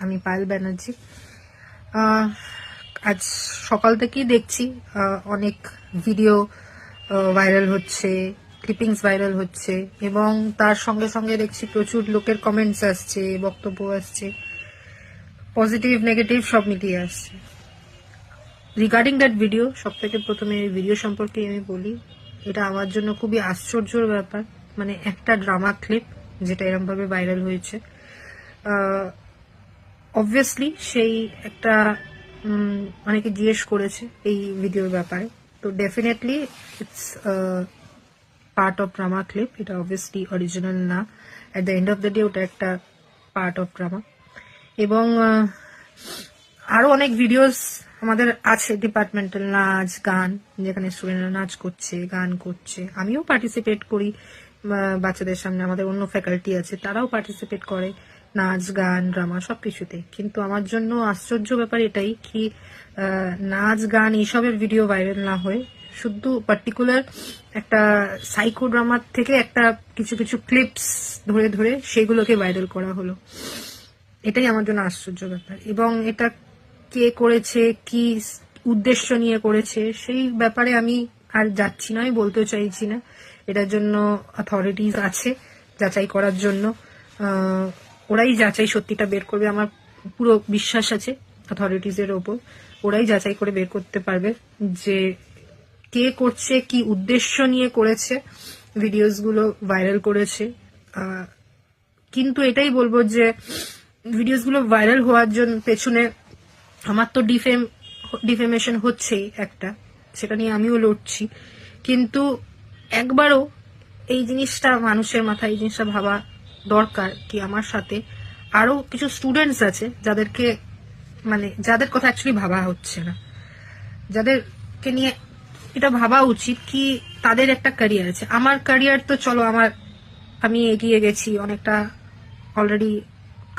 আমি পায়েল ব্যানার্জি। আজ সকাল থেকেই দেখছি অনেক ভিডিও ভাইরাল হচ্ছে, ক্লিপিংস ভাইরাল হচ্ছে, এবং তার সঙ্গে সঙ্গে দেখছি প্রচুর লোকের কমেন্টস আসছে, বক্তব্য আসছে, পজিটিভ নেগেটিভ সব মিলিয়ে আসছে। রিগার্ডিং দ্যাট ভিডিও, সব থেকে প্রথমে এই ভিডিও সম্পর্কে আমি বলি, এটা আমার জন্য খুবই আশ্চর্যের ব্যাপার। মানে একটা ড্রামা ক্লিপ যেটা এরকম ভাবে ভাইরাল হয়েছে, অবভিয়াসলি সেই একটা অনেকে জিজ্ঞেস করেছে এই ভিডিওর ব্যাপারে, তো definitely it's part of drama clip. এটা অবভিয়াসলি অরিজিনাল না, at the end of the day ওটা একটা পার্ট অফ ড্রামা। এবং আরো অনেক ভিডিওস আমাদের আছে, ডিপার্টমেন্টাল নাচ গান, যেখানে স্টুডেন্টরা নাচ করছে, গান করছে, আমিও পার্টিসিপেট করি বাচ্চাদের সামনে। আমাদের অন্য ফ্যাকাল্টি আছে, তারাও পার্টিসিপেট করে নাচ গান ড্রামা সবকিছুতে। কিন্তু আমার জন্য আশ্চর্য ব্যাপার এটাই কি নাচ গান এইসবের ভিডিও ভাইরাল না হয়ে শুধু পার্টিকুলার একটা সাইকো ড্রামার থেকে একটা কিছু কিছু ক্লিপস ধরে ধরে সেগুলোকে ভাইরাল করা হলো। এটাই আমার জন্য আশ্চর্য ব্যাপার। এবং এটা কে করেছে, কি উদ্দেশ্য নিয়ে করেছে, সেই ব্যাপারে আমি আর যাচ্ছি না, আমি বলতেও চাইছি না। এটার জন্য অথরিটিজ আছে যাচাই করার জন্য, ওরাই যাচাই সত্যিটা বের করবে। আমার পুরো বিশ্বাস আছে অথরিটিজের ওপর, ওরাই যাচাই করে বের করতে পারবে যে কে করছে, কি উদ্দেশ্য নিয়ে করেছে, ভিডিওস গুলো ভাইরাল করেছে। কিন্তু এটাই বলবো যে ভিডিওস গুলো ভাইরাল হওয়ার জন্য পেছনে আমার তো ডিফেমেশন হচ্ছেই একটা, সেটা নিয়ে আমিও লড়ছি। কিন্তু একবারও এই জিনিসটা মানুষের মাথায় এই জিনিসটা ভাবা দরকার কি আমার সাথে আরো কিছু স্টুডেন্টস আছে যাদেরকে যাদের কথা অ্যাকচুয়ালি ভাবা হচ্ছে না, যাদেরকে নিয়ে এটা ভাবা উচিত কি তাদের একটা ক্যারিয়ার আছে। আমার ক্যারিয়ার তো চলো আমি এগিয়ে গেছি অনেকটা, অলরেডি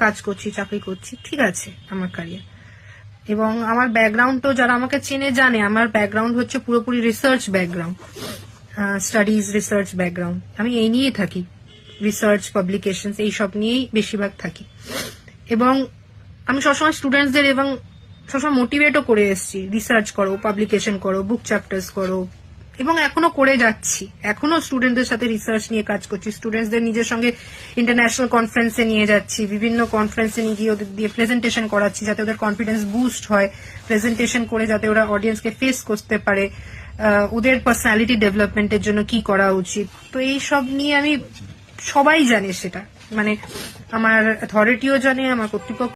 কাজ করছি, চাকরি করছি, ঠিক আছে আমার ক্যারিয়ার। এবং আমার ব্যাকগ্রাউন্ড তো যারা আমাকে চেনে জানে, আমার ব্যাকগ্রাউন্ড হচ্ছে পুরোপুরি research background, studies research background. আমি এই নিয়েই থাকি, রিসার্চ পাবলিকেশন এইসব নিয়েই বেশিরভাগ থাকি। এবং আমি সবসময় স্টুডেন্টসদের এবং সবসময় মোটিভেটও করে এসেছি, রিসার্চ করো, পাবলিকেশন করো, বুক চ্যাপ্টার্স করো, এবং এখনো করে যাচ্ছি। এখনো স্টুডেন্টদের সাথে রিসার্চ নিয়ে কাজ করছি, স্টুডেন্টসদের নিজের সঙ্গে ইন্টারন্যাশনাল কনফারেন্সে নিয়ে যাচ্ছি, বিভিন্ন কনফারেন্সে নিয়ে গিয়ে ওদের দিয়ে প্রেজেন্টেশন করাচ্ছি যাতে ওদের কনফিডেন্স বুস্ট হয়, প্রেজেন্টেশন করে যাতে ওরা অডিয়েন্সকে ফেস করতে পারে, ওদের পার্সোনালিটি ডেভেলপমেন্টের জন্য কি করা উচিত। তো এই সব নিয়ে আমি, সবাই জানে সেটা, আমার অথরিটিও জানে, আমার কর্তৃপক্ষ